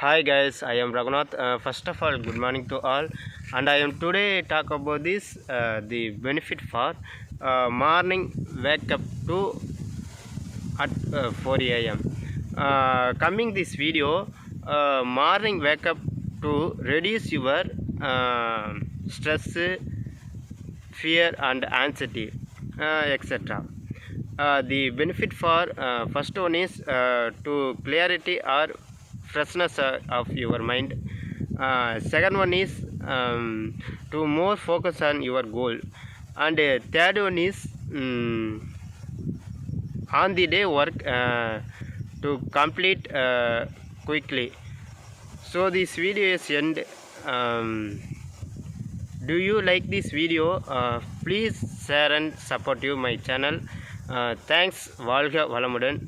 Hi guys, I am Raghunath. First of all, good morning to all, and I am today talk about this the benefit for morning wake up to at 4 a.m. Coming this video, morning wake up to reduce your stress, fear, and anxiety, etc. The benefit for first one is to clarity or freshness of your mind. Second one is to more focus on your goal, and third one is on the day work to complete quickly. So this video is end. Do you like this video? Please share and support you my channel. Thanks. வாழ்க வளமுடன்.